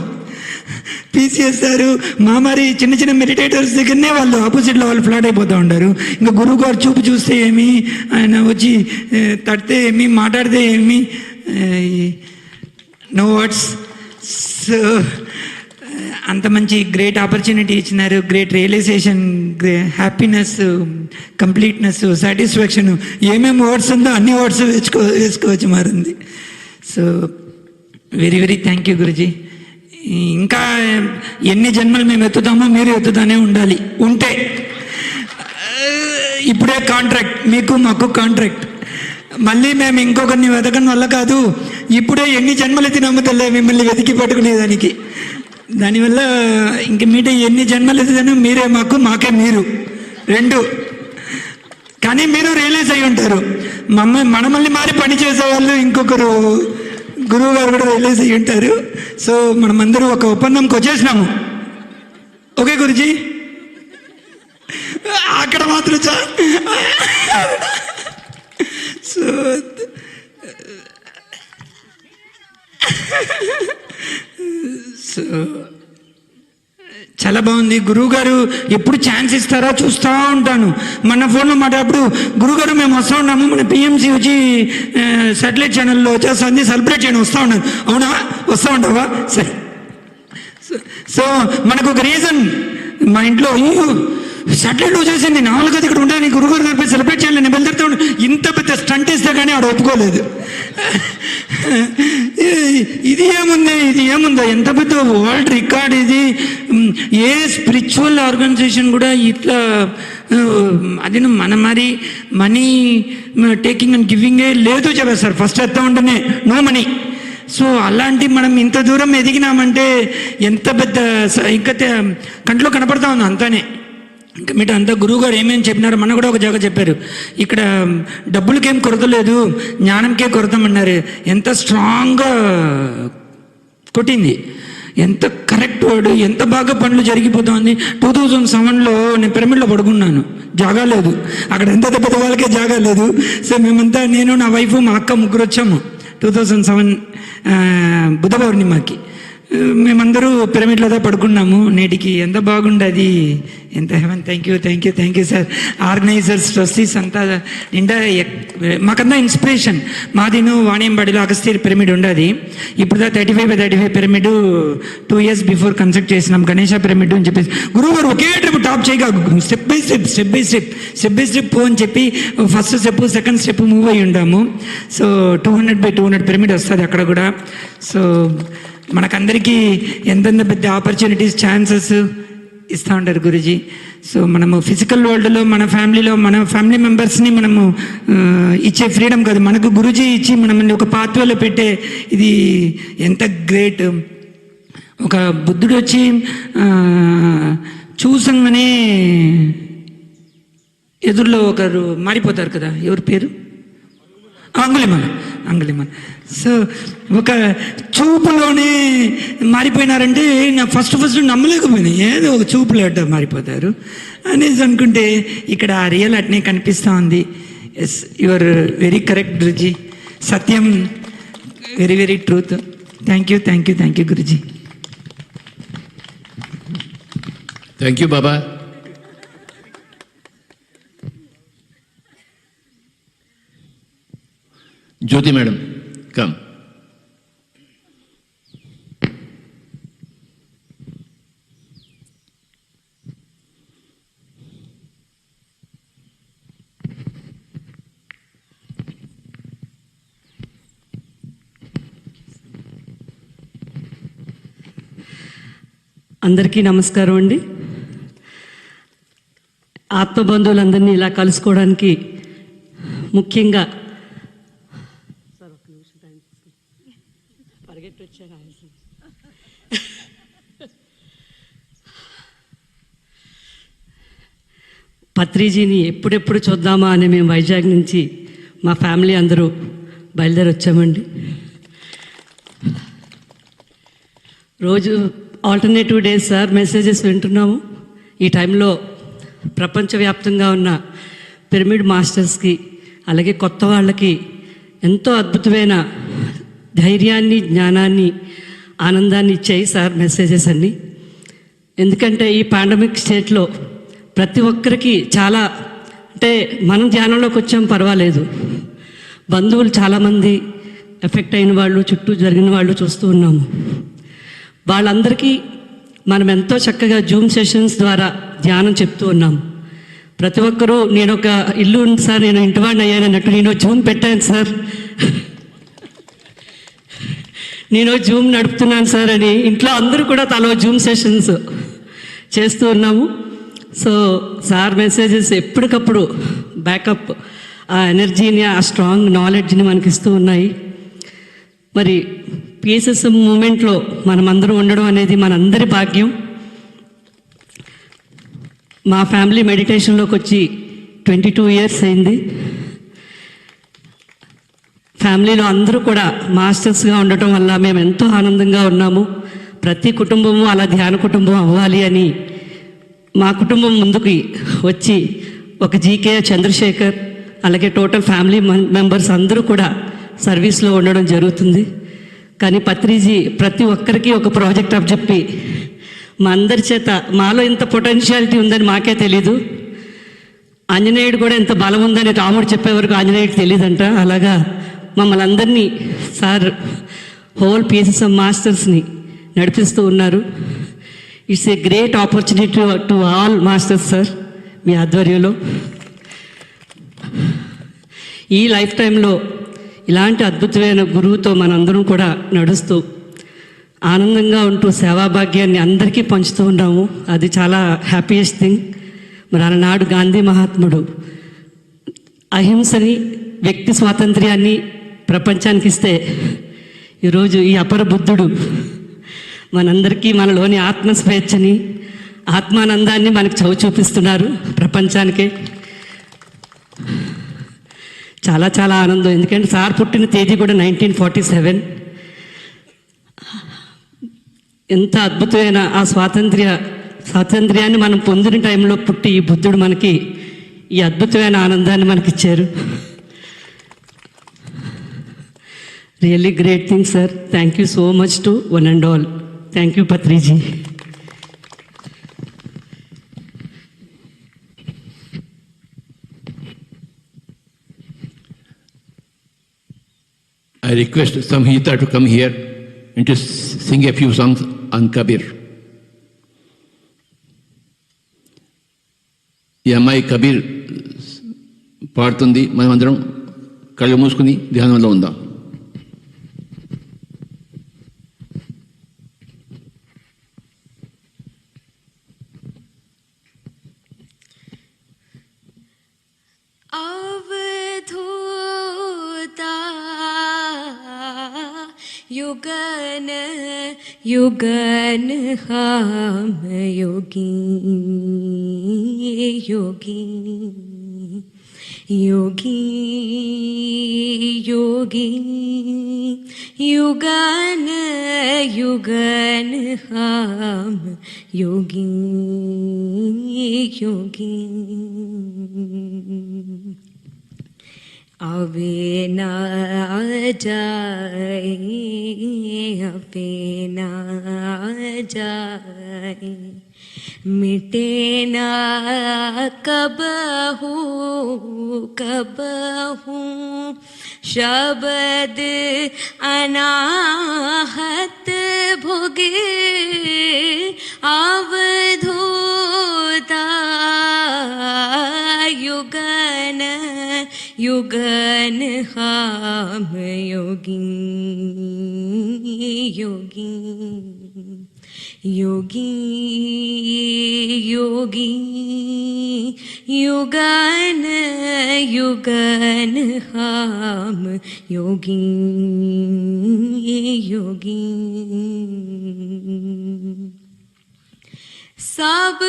Speaker 9: పీసీఎస్ గారు మామారి చిన్న చిన్న మెడిటేటర్స్ దగ్గరనే వాళ్ళు ఆపోజిట్లో వాళ్ళు ఫ్లాట్ అయిపోతూ ఉంటారు. ఇంకా గురువు గారు చూపు చూస్తే ఏమి, ఆయన వచ్చి తడితే ఏమి, మాట్లాడితే ఏమి, నో వర్డ్స్. సో అంత మంచి గ్రేట్ ఆపర్చునిటీ ఇచ్చినారు. Great realization, happiness, completeness, satisfaction, ఏమేమి వర్డ్స్ ఉందో అన్ని వర్డ్స్ వేసుకోవచ్చు మారింది. So very very thank you గురుజీ. ఇంకా ఎన్ని జన్మలు మేము ఎత్తుతామో మీరు ఎత్తుతానే ఉండాలి. ఉంటే ఇప్పుడే కాంట్రాక్ట్, మీకు మాకు కాంట్రాక్ట్. మళ్ళీ మేము ఇంకొకరిని వెతకని వల్ల కాదు, ఇప్పుడే ఎన్ని జన్మలు ఎత్తినామో తెల్ల మిమ్మల్ని వెతికి పట్టుకునేదానికి. దానివల్ల ఇంక మీటే ఎన్ని జన్మలు ఎత్తుతానో మీరే మాకు, మాకే మీరు, రెండు. కానీ మీరు రియలైజ్ అయి ఉంటారు, మనమల్ని మారి పని చేసేవాళ్ళు ఇంకొకరు గురువు గారు కూడా రియలైజ్ అయ్యి ఉంటారు. సో మనమందరూ ఒక ఒప్పందంకి వచ్చేసినాము. ఓకే గురుజీ, అక్కడ మాత్రం సో సో చాలా బాగుంది. గురువుగారు ఎప్పుడు ఛాన్స్ ఇస్తారా చూస్తూ ఉంటాను. మన ఫోన్లో మాట్లాడప్పుడు గురువుగారు మేము వస్తూ ఉన్నాము, మన పిఎంసి వచ్చి సాటిలైట్ ఛానల్లో వచ్చేస్తుంది, సెలబ్రేట్ చేయడం వస్తూ ఉన్నాను. అవునా, వస్తూ ఉంటావా? సరే. సో మనకు ఒక రీజన్, మా ఇంట్లో అయ్యో సాటిలైట్లో వచ్చేసింది, నా వాళ్ళ కదా ఇక్కడ ఉంటాను, గురుగారు గారిపై సెలబ్రేట్ చేయాలి, నేను వెళ్తాను. ఇంత పెద్ద స్టంట్ ఇస్తే కానీ ఆడ ఒప్పుకోలేదు. ఇది ఏముందా, ఎంత పెద్ద వరల్డ్ రికార్డ్ ఇది. ఏ స్పిరిచువల్ ఆర్గనైజేషన్ కూడా ఇట్లా అది మనీ టేకింగ్ అండ్ గివింగే లేదు చెప్పేస్తారు. ఫస్ట్ ఎత్తా ఉంటేనే నో మనీ. సో అలాంటి మనం ఇంత దూరం ఎదిగినామంటే ఎంత పెద్ద, ఇంకా కంట్లో కనపడతా ఉంది అంతానే. ఇంకా మీరు అంతా గురువుగారు ఏమేమి చెప్పినారు, మన కూడా ఒక జాగా చెప్పారు. ఇక్కడ డబ్బులకేం కొరత లేదు, జ్ఞానంకే కొరతమన్నారు. ఎంత స్ట్రాంగ్గా కొట్టింది, ఎంత కరెక్ట్ వర్డ్, ఎంత బాగా పనులు జరిగిపోతుంది. 2007లో నేను పిరమిడ్లో పడుకున్నాను, జాగా లేదు అక్కడ, ఎంత పెద్ద వాళ్ళకే జాగా లేదు. సో మేమంతా, నేను నా వైఫ్ మా అక్క ముగ్గురు వచ్చాము 2007 బుధ పౌర్ణిమకి. మేమందరూ పిరమిడ్లో పడుకున్నాము. నేటికి ఎంత బాగుండది, ఎంత heaven. Thank you sir. Organizers, trustees అంతా నిండా మాకంతా ఇన్స్పిరేషన్. మాదిను వాణియంబాడిలో అగస్త్యర్ పిరమిడ్ ఉండదు. ఇప్పుడు 35x35 pyramid 2 years before construct చేసినాం. గణేష పిరమిడ్ అని చెప్పేసి గురువుగారు ఒకే ట్రిప్ టాప్ చేయగా స్టెప్ బై స్టెప్ అని చెప్పి first step, second step move అయ్యి ఉండాము. సో 200x200 పిరమిడ్ వస్తుంది అక్కడ కూడా. సో మనకందరికీ ఎంతెంత పెద్ద ఆపర్చునిటీస్, ఛాన్సెస్ ఇస్తూ ఉంటారు గురుజీ. సో మనము ఫిజికల్ వరల్డ్లో మన ఫ్యామిలీలో మన ఫ్యామిలీ మెంబర్స్ని మనము ఇచ్చే ఫ్రీడమ్ కాదు, మనకు గురుజీ ఇచ్చి మనల్ని ఒక పాత్వేలో పెట్టే ఇది ఎంత గ్రేట్. ఒక బుద్ధుడు వచ్చి చూసంగానే ఎదురులో ఒకరు మారిపోతారు కదా, ఎవరి పేరు? అంగుళిమాల. సో ఒక చూపులోనే మారిపోయినారంటే నా ఫస్ట్ నమ్మలేకపోయినా, ఏదో ఒక చూపులో అట్ట మారిపోతారు అనేసి అనుకుంటే ఇక్కడ ఆ రియల్ అట్నే కనిపిస్తూ ఉంది. Yes, you are very correct గురుజీ. సత్యం, very very truth. Thank you గురుజీ.
Speaker 6: థ్యాంక్ యూ బాబా. Jyothi madam, come.
Speaker 10: అందరికీ నమస్కారం అండి. ఆత్మబంధువులందరినీ ఇలా కలుసుకోవడానికి ముఖ్యంగా పత్రిజీని ఎప్పుడెప్పుడు చూద్దామా అని మేము వైజాగ్ నుంచి మా ఫ్యామిలీ అందరూ బయలుదేరి వచ్చామండి. రోజు ఆల్టర్నేటివ్ డేస్ సార్ మెసేజెస్ వింటున్నాము. ఈ టైంలో ప్రపంచవ్యాప్తంగా ఉన్న పిరమిడ్ మాస్టర్స్కి, అలాగే కొత్త వాళ్ళకి ఎంతో అద్భుతమైన ధైర్యాన్ని, జ్ఞానాన్ని, ఆనందాన్ని ఇచ్చాయి సార్ మెసేజెస్ అన్నీ. ఎందుకంటే ఈ పాండమిక్ స్టేట్లో ప్రతి ఒక్కరికి చాలా, అంటే మనం ధ్యానంలోకి వచ్చాం పర్వాలేదు, బంధువులు చాలామంది ఎఫెక్ట్ అయిన వాళ్ళు, చుట్టూ జరిగిన వాళ్ళు చూస్తూ ఉన్నాము. వాళ్ళందరికీ మనం ఎంతో చక్కగా జూమ్ సెషన్స్ ద్వారా ధ్యానం చెప్తూ ఉన్నాము. ప్రతి ఒక్కరూ, నేను ఒక ఇల్లు ఉంది సార్, నేను ఇంటివాడిని అయ్యాను అన్నట్టు, నేను జూమ్ పెట్టాను సార్, నేను జూమ్ నడుపుతున్నాను సార్ అని ఇంట్లో అందరూ కూడా తలో జూమ్ సెషన్స్ చేస్తూ ఉన్నాము. సో సార్ మెసేజెస్ ఎప్పటికప్పుడు బ్యాకప్ ఆ ఎనర్జీని, ఆ స్ట్రాంగ్ నాలెడ్జ్ని మనకి ఇస్తూ ఉన్నాయి. మరి పీసెస్ మూమెంట్లో మనమందరం ఉండడం అనేది మనందరి భాగ్యం. మా ఫ్యామిలీ మెడిటేషన్లోకి వచ్చి 22 years అయింది. ఫ్యామిలీలో అందరూ కూడా మాస్టర్స్గా ఉండటం వల్ల మేము ఎంతో ఆనందంగా ఉన్నాము. ప్రతి కుటుంబము అలా ధ్యాన కుటుంబం అవ్వాలి అని మా కుటుంబం ముందుకి వచ్చి ఒక జీకే చంద్రశేఖర్, అలాగే టోటల్ ఫ్యామిలీ మెంబర్స్ అందరూ కూడా సర్వీస్లో ఉండడం జరుగుతుంది. కానీ పత్రిజీ ప్రతి ఒక్కరికి ఒక ప్రాజెక్ట్ అప్ చెప్పి మా అందరి చేత, మాలో ఇంత పొటెన్షియాలిటీ ఉందని మాకే తెలీదు, ఆంజనేయుడు కూడా ఎంత బలం ఉందని రాముడు చెప్పే వరకు ఆంజనేయుడికి తెలియదంట. అలాగా మమ్మల్ని అందరినీ సార్ హోల్ పీసెస్ ఆఫ్ మాస్టర్స్ని నడిపిస్తూ ఉన్నారు. It's a great opportunity to all masters sir, మీ ఆధ్వర్యంలో. ఈ లైఫ్ టైంలో ఇలాంటి అద్భుతమైన గురువుతో మనందరం కూడా నడుస్తూ ఆనందంగా ఉంటూ సేవాభాగ్యాన్ని అందరికీ పంచుతూ ఉన్నాము. అది చాలా హ్యాపీయెస్ట్ థింగ్. మరి ఆనాడు గాంధీ మహాత్ముడు అహింసని, వ్యక్తి స్వాతంత్ర్యాన్ని ప్రపంచానికి ఇస్తే, ఈరోజు ఈ అపర బుద్ధుడు మనందరికీ మనలోని ఆత్మస్వేచ్ఛని, ఆత్మానందాన్ని మనకు చూపిస్తున్నారు ప్రపంచానికి. చాలా చాలా ఆనందం. ఎందుకంటే సార్ పుట్టిన తేదీ కూడా 1947. ఎంత అద్భుతమైన ఆ స్వాతంత్ర్యాన్ని మనం పొందిన టైంలో పుట్టి ఈ బుద్ధుడు మనకి ఈ అద్భుతమైన ఆనందాన్ని మనకిచ్చారు. Really great thing sir. Thank you so much to one and all. Thank you Patriji.
Speaker 6: I request Samhita to come here and to sing a few songs on Kabir. ఈ అమ్మాయి కబీర్ పాడుతుంది. మనమందరం కళ్ళు మూసుకుని ధ్యానంలో ఉందాం.
Speaker 11: युगन युगन हम योगी योगी योगी योगी युगन युगन हम योगी योगी अवे ना जाए अवे ना जाए मिटे ना कबहू कबहू शब्द अनाहत भोगे अवधूता युगन युगन हम योगी योगी योगी योगी युगन युगन हम योगी योगी सब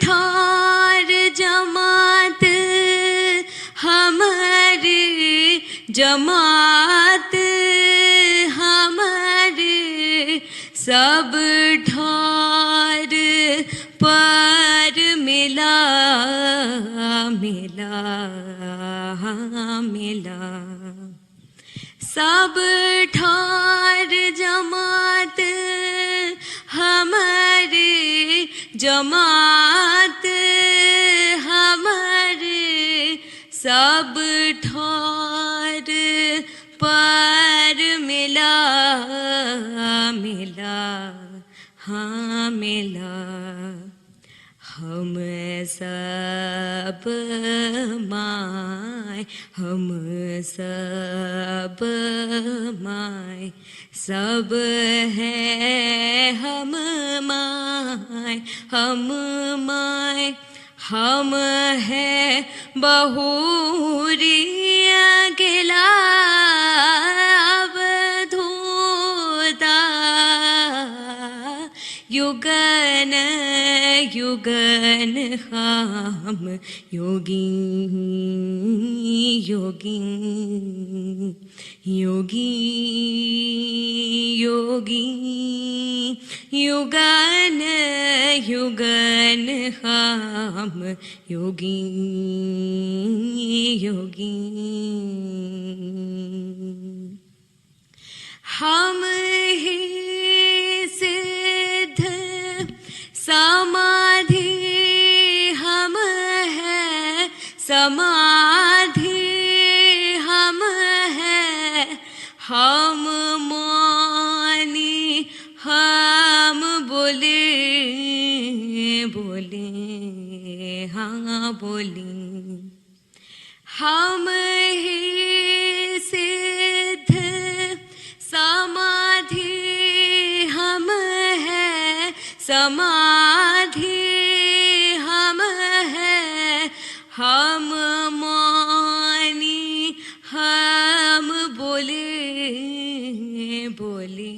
Speaker 11: ठार जमात हमारे जमात हमारे सब ठार पर मिला मिला मिला सब ठार जमात हमारे, जमात हमारे, सब ठार पर मिला मिला, हाँ मिला। हम सब माय, हम सब माय, सब है हम माय, हम माय, हम है बहुरी अकेला अवधूता, युगन युगन हम योगी योगी योगी योगी, युगन युगन हम योगी योगी। हम ही सिद्ध समाधि हम है, समाधि हम है, हम मानी हम बोले बोले, हाँ बोले। हम ही सिद्ध समाधि हम है, समाधि हम है, हम मानी हम बोले बोले,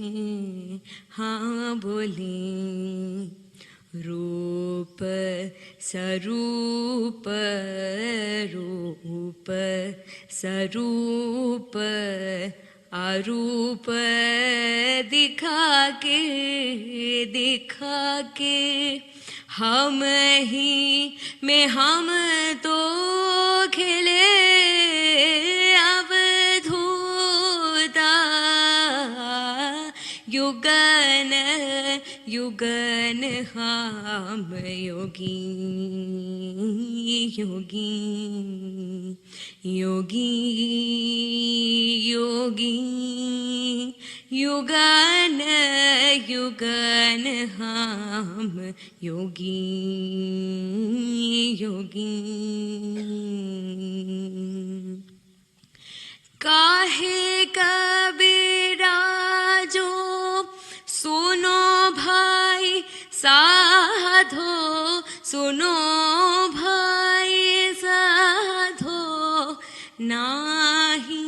Speaker 11: हाँ बोले। रूप स्वरूप रूप स्वरूप अरूप दिखा के हम ही में हम तो खिले अवधूता, युगन युगन हम योगी योगी योगी योगी, युगन युगन हम योगी योगी। काहे कबीरा जो सुनो भाई साधो, सुनो भाई साधो, नाही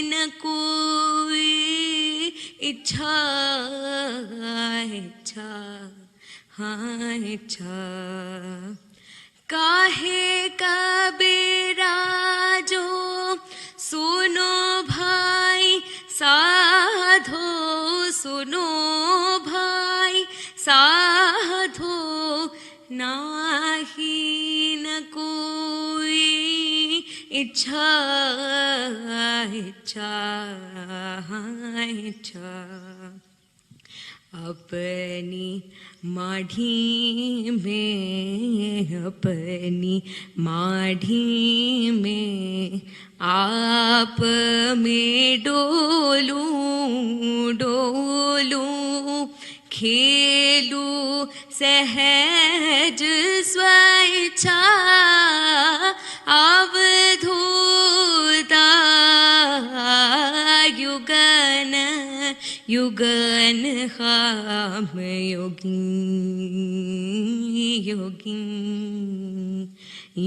Speaker 11: न कोई इच्छा इच्छा, हाँ इच्छा। काहे कबीरा जो सुनो भाई साधो, सुनो भाई साधो, नाही न कोई इच्छा इच्छा, हाँ इच्छा। अपनी माढ़ी में, अपनी माढ़ी में आप में डोलूं डोलूं, खेलू सहज स्वेच्छा अवधूता, युगन युगन हम योगी योगी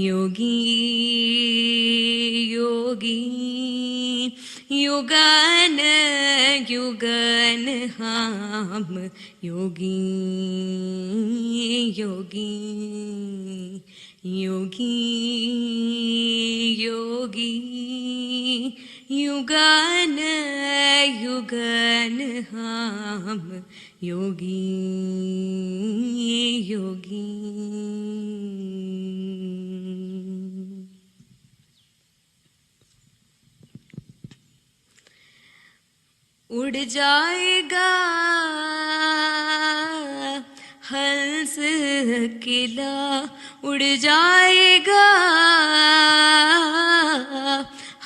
Speaker 11: योगी योगी, युगन युगन हम योगी योगी योगी योगी, युगन युगन हम योगी योगी। उड़ जाएगा हंस अकेला, उड़ जाएगा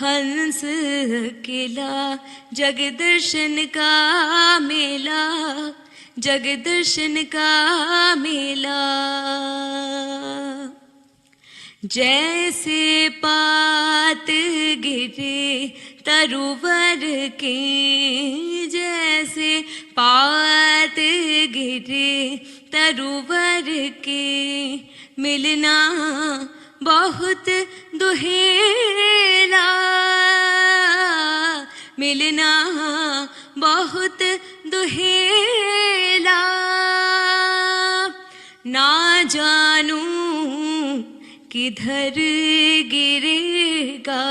Speaker 11: हंस अकेला। जगदर्शन का मेला, जगदर्शन का मेला। जैसे पात गिरे तरुवर के, जैसे पात गिरे तरुवर के, मिलना बहुत दुहेला, मिलना बहुत दुहेला। ना जानूं किधर गिरेगा,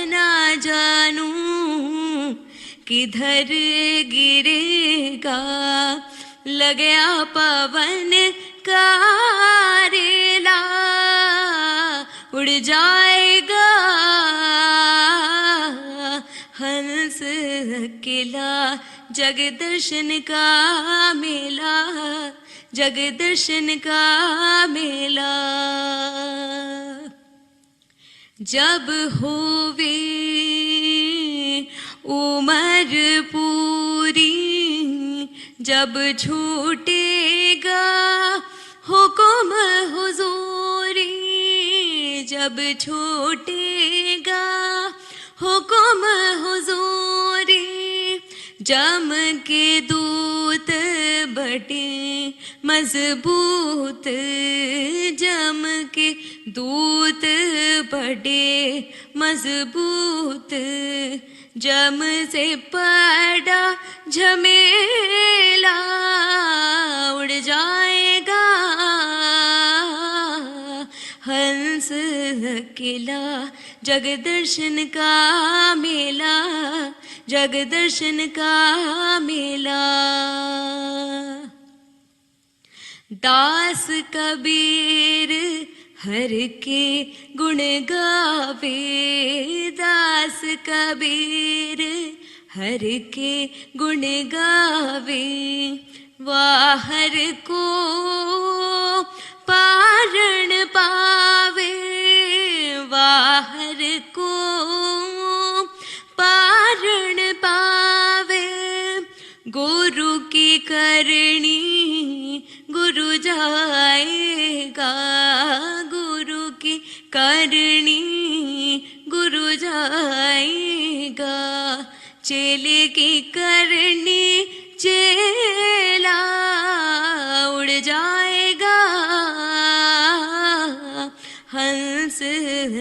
Speaker 11: ना जानूं किधर गिरेगा। लगया पवन का रेला, उड़ जाएगा हंस अकेला। जगदर्शन का मेला, जगदर्शन का मेला। जब होवे उमर पूरी, जब छूटेगा हुकुम हुजूरी, जब छूटेगा हुकुम हुजूरी। जम के दूत बटे मजबूत, जम के दूत बटे मजबूत। जम से पड़ा झमेला, उड़ जाएगा हंस अकेला। जगदर्शन का मेला, जगदर्शन का मेला। दास कबीर हर के गुण गावे, दास कबीर हर के गुण गावे। वाहर को पारण पावे, वाहर को पारण पावे। गुरु की करनी गुरु जाएगा, गुरु की करनी गुरु जाएगा। चेले की करनी चेला, उड़ जाएगा हंस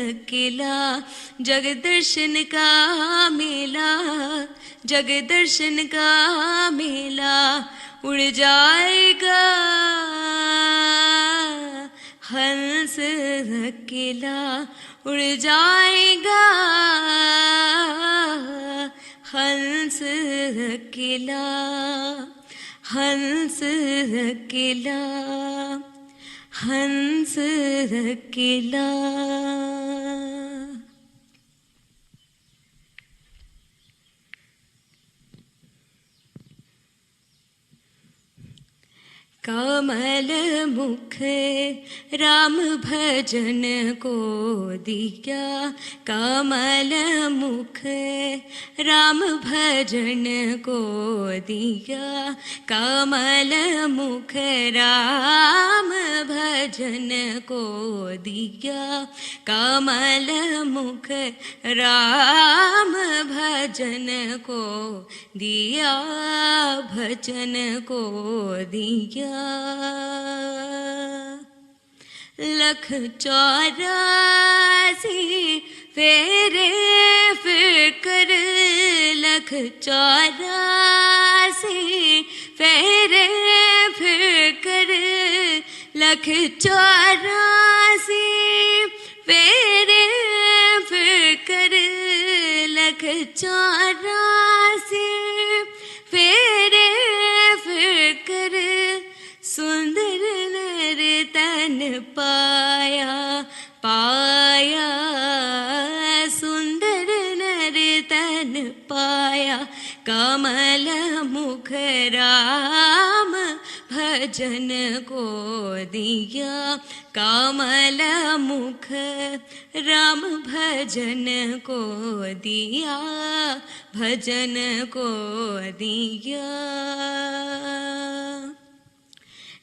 Speaker 11: अकेला। जगदर्शन का मेला, जगदर्शन का मेला। उड़ जाएगा हंस अकेला, उड़ जाएगा हंस अकेला, हंस अकेला, हंस अकेला। कमल मुख राम भजन को दिया, कमल मुख राम भजन को दिया। कमल मुख राम भजन को दिया, कमल मुख राम भजन को दिया, भजन को दिया। लख 84 फेरे फिकर, लख 84 फेरे फिकर, लख 84 फेरे फिकर, लख 84 फेरे फिकर। सुंदर नर तन पाया पाया, सुंदर नर तन पाया। कमल कमल मुख राम भजन को दिया, कमल मुख राम भजन को दिया, भजन को दिया।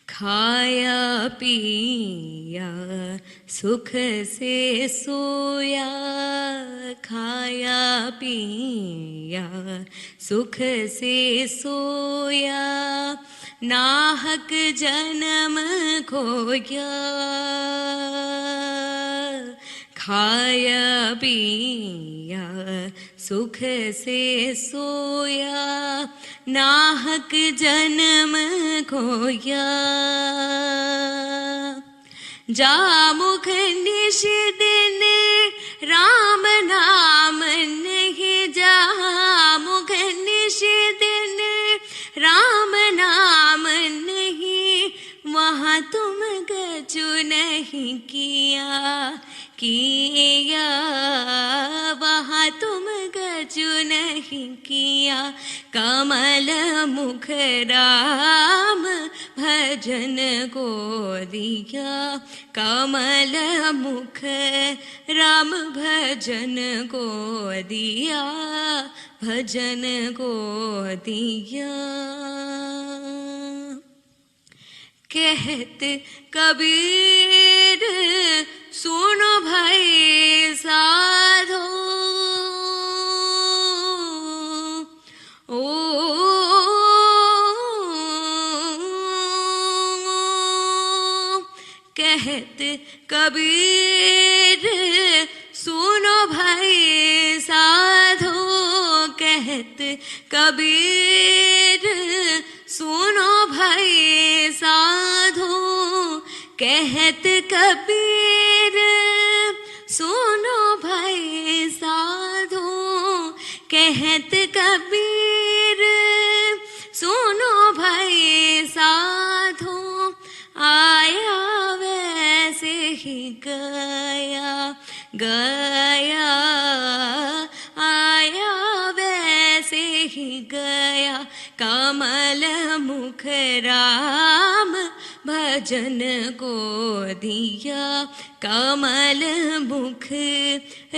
Speaker 11: खाया पिया सुख से सोया, खाया पिया सुख से सोया, नाहक जन्म खोया। खाया पिया सुख से सोया, नाहक जन्म खोया। जामुख निश दिन राम नाम नहीं, जामुख निश दिन राम नाम नहीं, वहाँ तुम गजु नहीं किया, किया वहाँ तुम गजु नहीं किया। कमल मुख राम भजन को दिया, कमल मुख राम भजन को दिया, भजन को दिया। कहत कबीर सुनो भाई साधो, ओ कहत कबीर सुनो भाई साधो, कहत कबीर सुनो भाई साधो, कहत कबीर सुनो भाई साधो, कहत कबीर सुनो भाई साधो। आया वैसे ही गया, गया आया वैसे ही गया, कमल मुख राम भजन को दिया, कमल मुख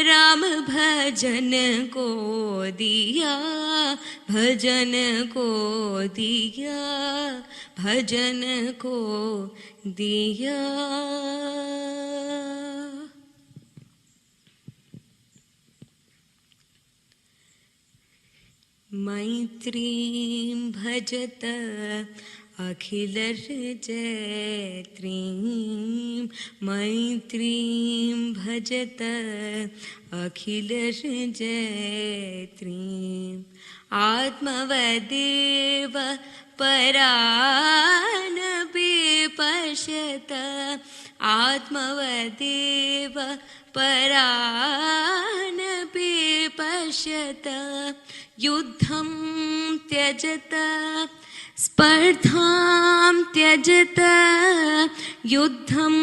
Speaker 11: राम भजन को दिया, भजन को दिया, भजन को दिया। मैत्रीं भजत अखिलर्जयत्रीं, मैत्रीं भजत अखिलर्जयत्रीं, आत्मवदेव परान् विपश्यत, आत्मवदेव परान् विपश्यत। युद्धं त्यजत स्पर्धां त्यजत, युद्धं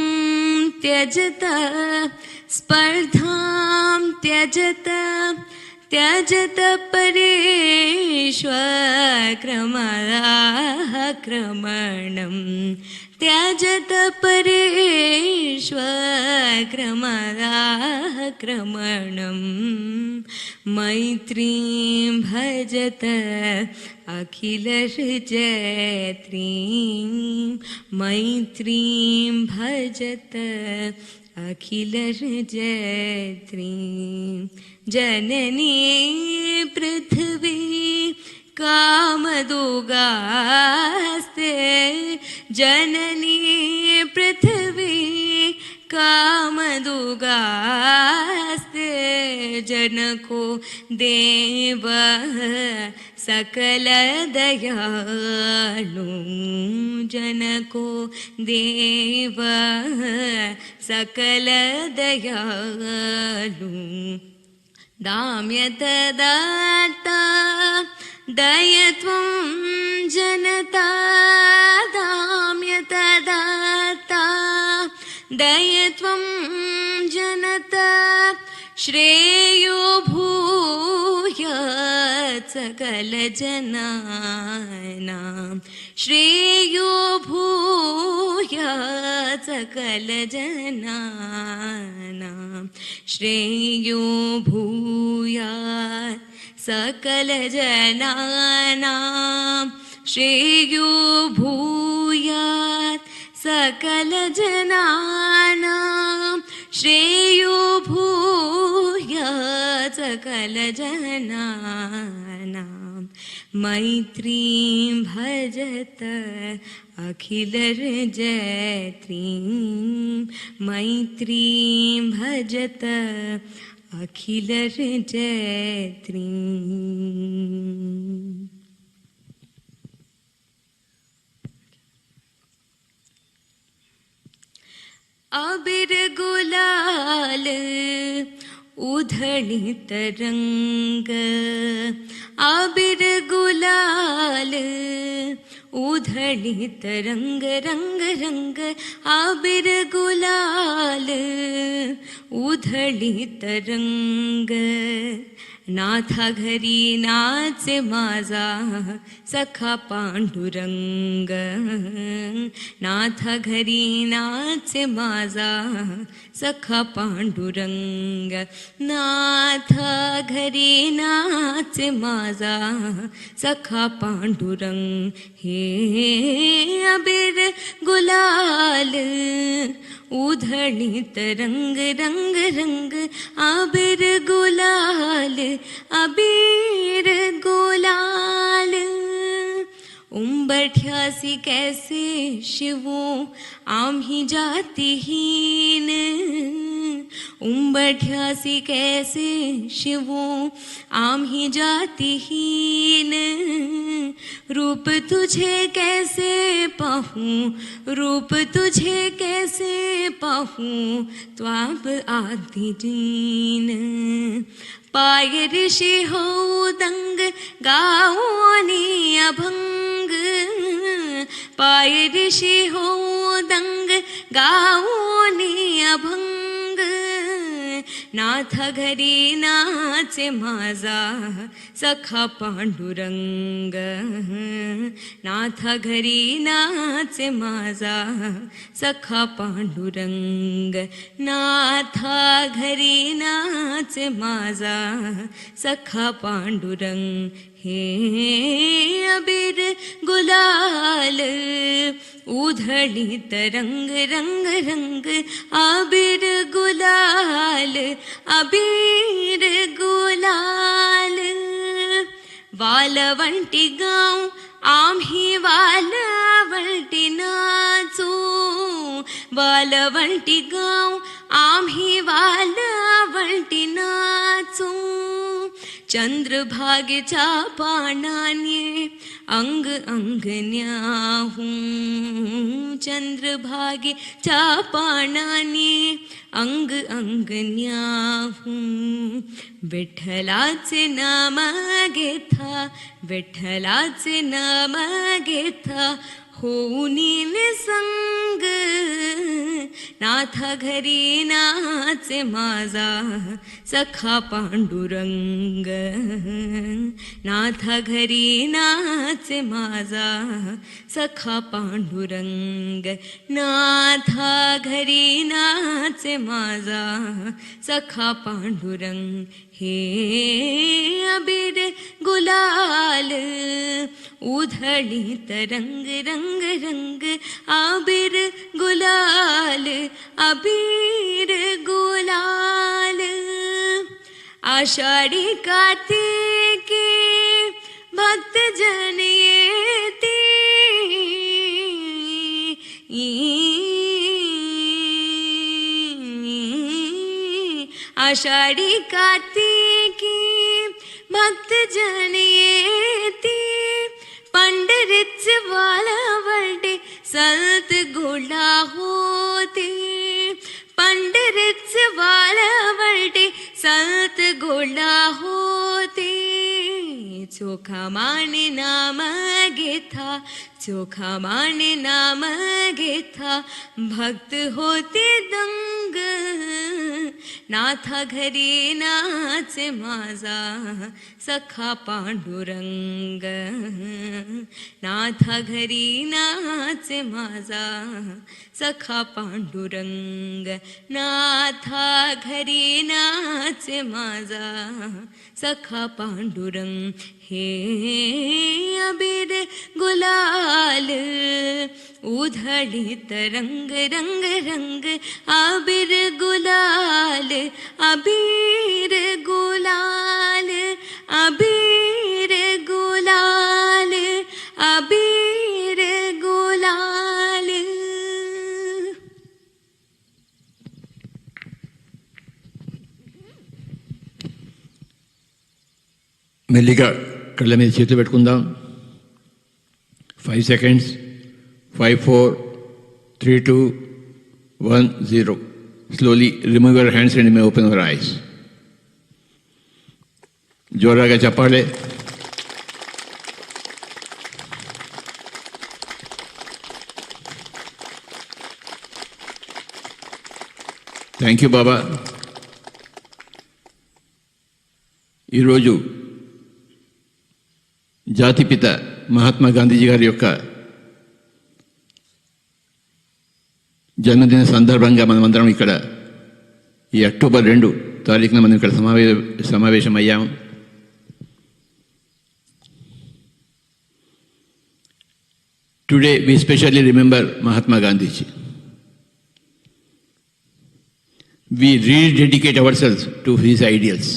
Speaker 11: त्यजत स्पर्धां त्यजत, त्यजत परेष्वक्रमणं, त्यजत परेष्वक्रमणं। मैत्रीं भजत अखिलर्जयत्रीं, मैत्रीं भजत अखिलर्जयत्रीं। जननी पृथ्वी कामदुगास्ते, जननी पृथ्वी कामदुगास्ते। जनको देव सकल दयालु, जनको देव सकल दयालु। दाम्यत दाता दयत्वं जनता, दाम्यत दाता दयत्वं जनता। श्रेयो भूयात् सकलजनानां श्रेयो भूयात् सकलजनानां श्रेयो भूयात् सकलजनानां श्रेयो भूयात् सकलजनानां श्रेयो भूयात् सकलजनानां मैत्रीं भजत अखिलर्जयत्रीं मैत्रीं भजत अखिलर्जयत्रीं। अबीर गुलाल उधळी तरंग अबीर गुलाल उधळी तरंग रंग रंग अबीर गुलाल उधळी तरंग नाथा घरी नाचे माझा सखा पांडुरंग नाथा घरी नाचे माझा सखा पांडुरंग नाथा घरी नाचे माझा सखा पांडुरंग हे अबीर गुलाल उधळी तरंग रंग रंग अबीर गुलाल अबीर गुलाल उंबरठ्यासी कैसे शिवो आम्ही जातिहीन उंबरठ्यासी कैसे शिवो आम्ही जातिहीन रूप तुझे कैसे पाहूं रूप तुझे कैसे पाहूं त्वाब आदि दीन पाय ऋषि हो दंग गाओनी अभंग पाय ऋषि हो दंग गाओनी अभंग नाथा घरी नाचे माझा सखा पांडुरंग नाथा घरी नाचे माझा सखा पांडुरंग नाथा घरी नाचे माझा सखा पांडुरंग हे अबीर गुलाल उधळी तरंग रंग रंग अबीर गुलाल अबीर गुलाल वालवंटी गाव आम्ही वालवंटी नाचू वालवंटी गाव आम्ही वालवंटी नाचू चंद्रभागेच्या पानाने अंग अंग न्याहूं चंद्रभागेच्या पानाने अंग अंग न्याहूं विठ्ठलाचे नाम घेता विठ्ठलाचे नाम घेता होऊनी निसंग नाथा घरी नाचे माझा सखा पांडुरंग नाथा घरी नाचे माझा सखा पांडुरंग नाथा घरी नाचे माझा सखा पांडुरंग हे अबीर गुलाल उधळी तरंग रंग रंग अबीर गुलाल अबीर गुलाल आषाढ़ी कार्तिके भक्त जन येती आषाढ़ी कार्तिकी भक्त जन येती पंढरीच वालावडे संत गोळा होते पंढरीच वालावडे संत गोळा होते चोखा माने नाम घेता चोखा माने नाम घेता भक्त होते दंग नाथा घरी नाचे माझा सखा पांडुरंग, नाथा घरी नाचे माझा सखा पांडुरंग, नाथा घरी नाचे माझा सखा पांडुरंग. हे अबीर गुलाल उधळीत रंग रंग रंग, अबीर गुलाल, अबीर गुलाल, अबीर गुलाल, अबीर गुलाल.
Speaker 6: మెల్లిగా కళ్ళ మీద చేతులు పెట్టుకుందాం. 5 seconds. 5, 4, 3, 2, 1, 0. Slowly remove your hands and you may open your eyes. జోరాగా చెప్పాలి. థ్యాంక్ యూ బాబా. ఈరోజు జాతిపిత మహాత్మా గాంధీజీ గారి యొక్క జన్మదిన సందర్భంగా మనమందరం ఇక్కడ ఈ అక్టోబర్ 2 తారీఖున మనం ఇక్కడ సమావేశం అయ్యాము. Today we specially remember Mahatma Gandhiji. We rededicate ourselves to his ideals.